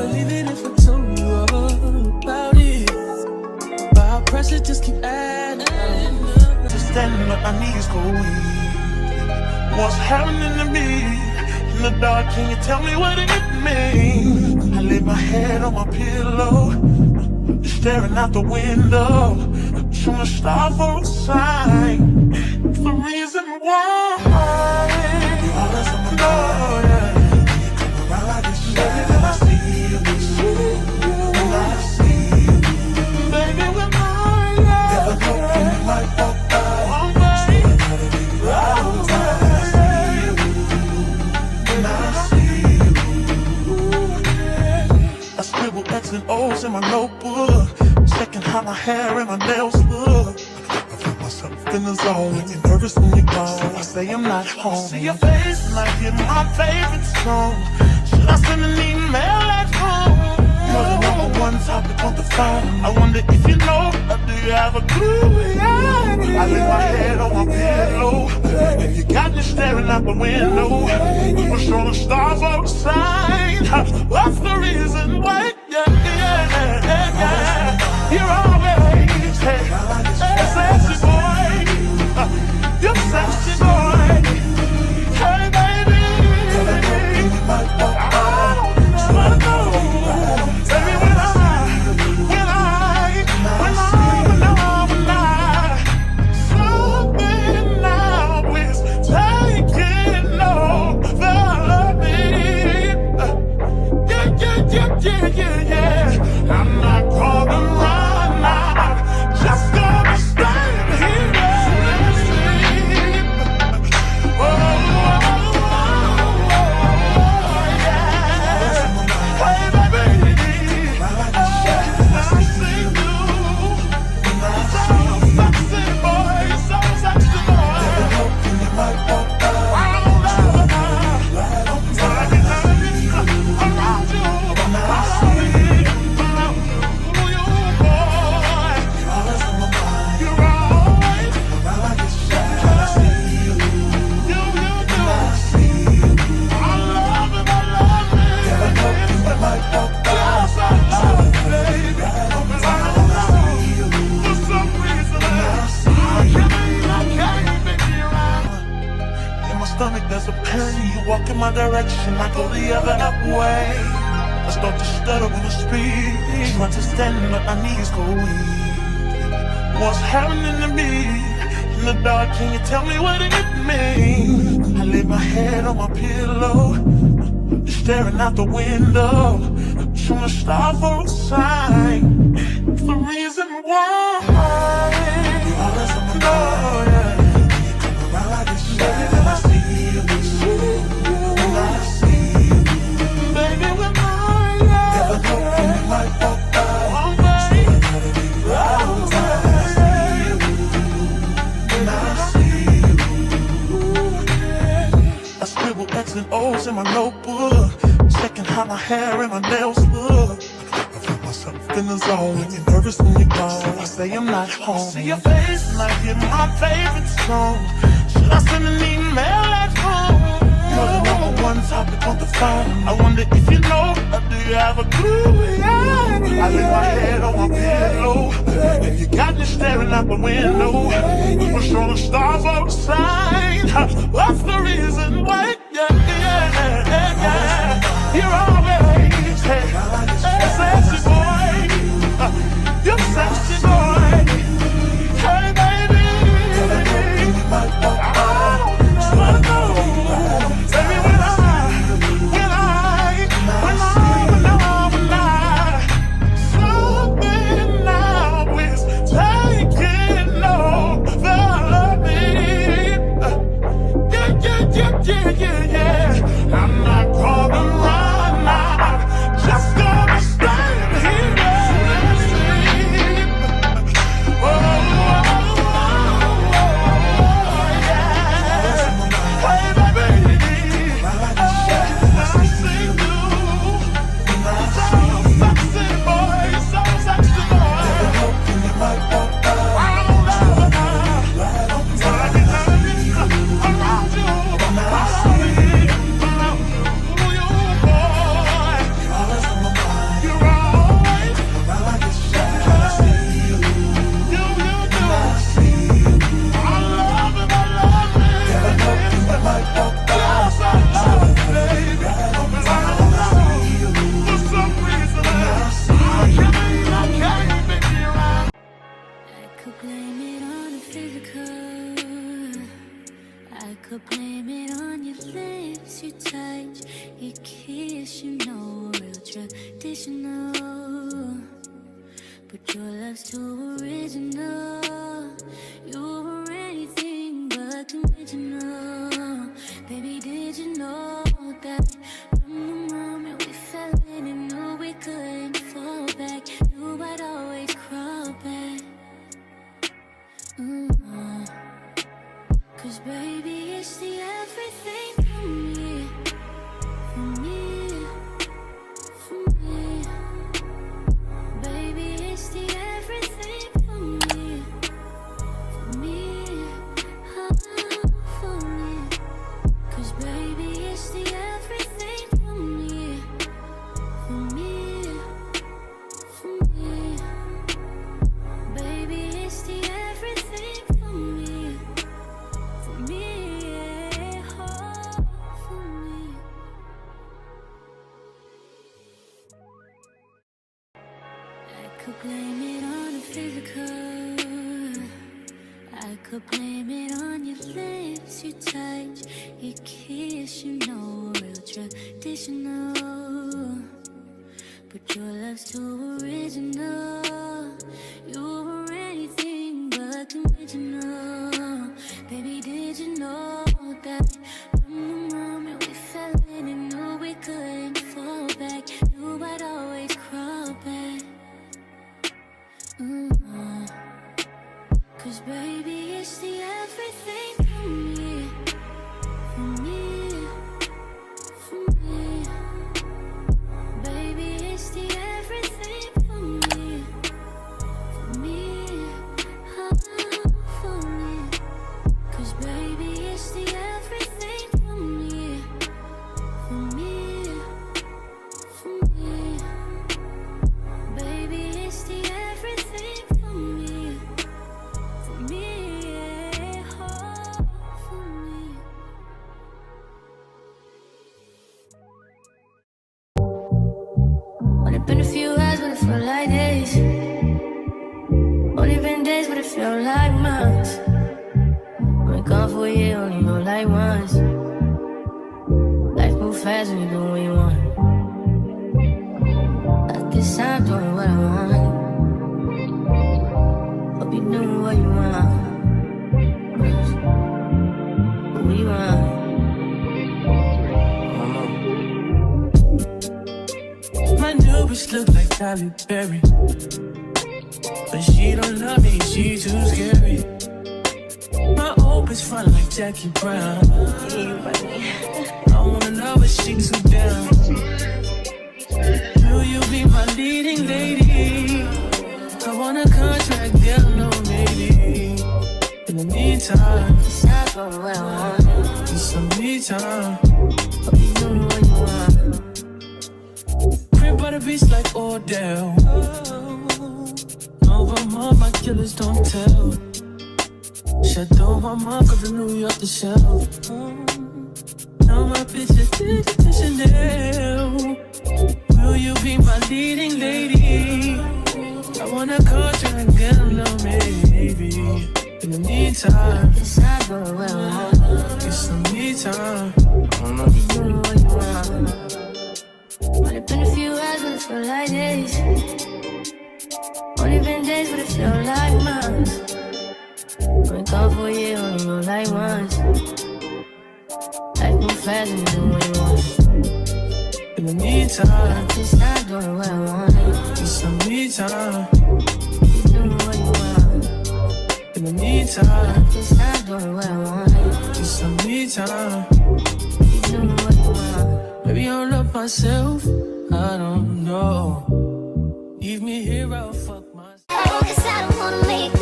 But even if I told you all about it, about pressure just keep adding up. Just standing on my knees, go weak. What's happening to me? In the dark, can you tell me what it means? I lay my head on my pillow, staring out the window, trying to stop for a sign. It's the reason why you always on my mind. When you come around like this, baby, when I see you, when I see you, baby, when I never know when you might walk by. So I gotta be right on time. When I see you, I scribble X and O's in my notebook, checking how my hair and my nails look. I feel myself in the zone. When you're nervous when you're gone, I say I'm not home. See your face and I hear my favorite song. Should I send an email at home? You're the number one topic on the phone. I wonder if you know, or do you have a clue? Yeah. I lay my head on my pillow, and you got me staring out the window. We were trying to start for a sign. What's the reason why? Yeah. You're always sexy boy. You're sexy boy. Hey baby, I don't know. Baby, when something now is taking over me. Yeah. I'm not gonna run out, just gonna stand here and sleep. Yeah. Hey baby, I see you. So sexy boy, so sexy boy. I don't know, but I can have it around you. Stomach, there's a pain. You walk in my direction, I go the other way. I start to stutter when I speak. Trying to stand on my knees, go weak. What's happening to me? In the dark, can you tell me what it means? I lay my head on my pillow, staring out the window, trying to stop for a sign. It's the reason why you always on my mind. When you come around like this, baby, when I see you, when I see you, baby, when I never know when you might walk by. So I gotta be right on time. When I see you, I scribble X and O's in my notebook, checking how my hair and my nails look. I feel myself in the zone. When you're nervous when you're gone, I say I'm not home. See your face and I hear my favorite song. Should I send an email at home? You're the number one topic on the phone. I wonder if you know, or do you have a clue? Yeah. I lay my head on my pillow, and you got me staring out the window. We were trying to start for a sign. What's the reason why? Yeah. You're always sexy boy. You're sexy boy. Hey baby, I don't know. Baby, when something now is taking over me. Yeah. I'm not gonna run kiss, you know, real traditional. But your love's too original. You were anything but conventional. Baby, did you know that from the moment we fell in and knew we couldn't fall back, knew I'd always crawl back. Cause baby, it's the everything for me, for me, for me. Baby, it's the everything for me, for me, for me. Cause baby, it's the everything for me, for me, for me. Baby, it's the everything for me, for me, for me. I could blame it on the physical. I could blame it on your lips, your touch, your kiss, you know, real traditional. But your love's too original. You were anything but conventional. Baby, did you know that from the moment we fell in and knew we couldn't fall back, knew I'd always crawl back. Cause baby, it's the everything for me, for me, for me. Baby, it's the everything for me, for me, for me. Cause baby, it's the everything for me, for me, for me. Baby, it's the everything for me, for me, for me. Only been a few hours, but it felt like days. Only been days, but it felt like months. Been gone for a year, only know like once. Life move fast when you do what you want. I guess I'm doing what I want. Hope you doing what you want. What you want? My new bitch look like Halle Berry, but she don't love me, she too scary. My old bitch fun like Jackie Brown. I wanna know if she too down. Will you be my leading lady? I want a contract, down no maybe. In the meantime, Stop doing what I want. need some me time. Hope you doing what you want. Crib by the beach like Odell. No, but mom, my killers don't tell. Shadow my mom, cause in New York the shelf. Now my bitch is the Chanel. Will you be my leading lady? I want a contract, girl, no maybe. In the meantime, Guess I'm doing what I want. get some me time. Hope you doing what you want. Only been a few hours, but it felt like days. Only been days, but it felt like months. Been gone for a year, only know like once. Life move fast and you do what you want. In the meantime, Guess I'm doing what I want. get some me time. You doing what you want. In the meantime, Guess I'm doing what I want. get some me time. You doing what you want. Maybe I'll love myself, I don't know. Leave me here, I'll fuck myself. Cause I don't wanna make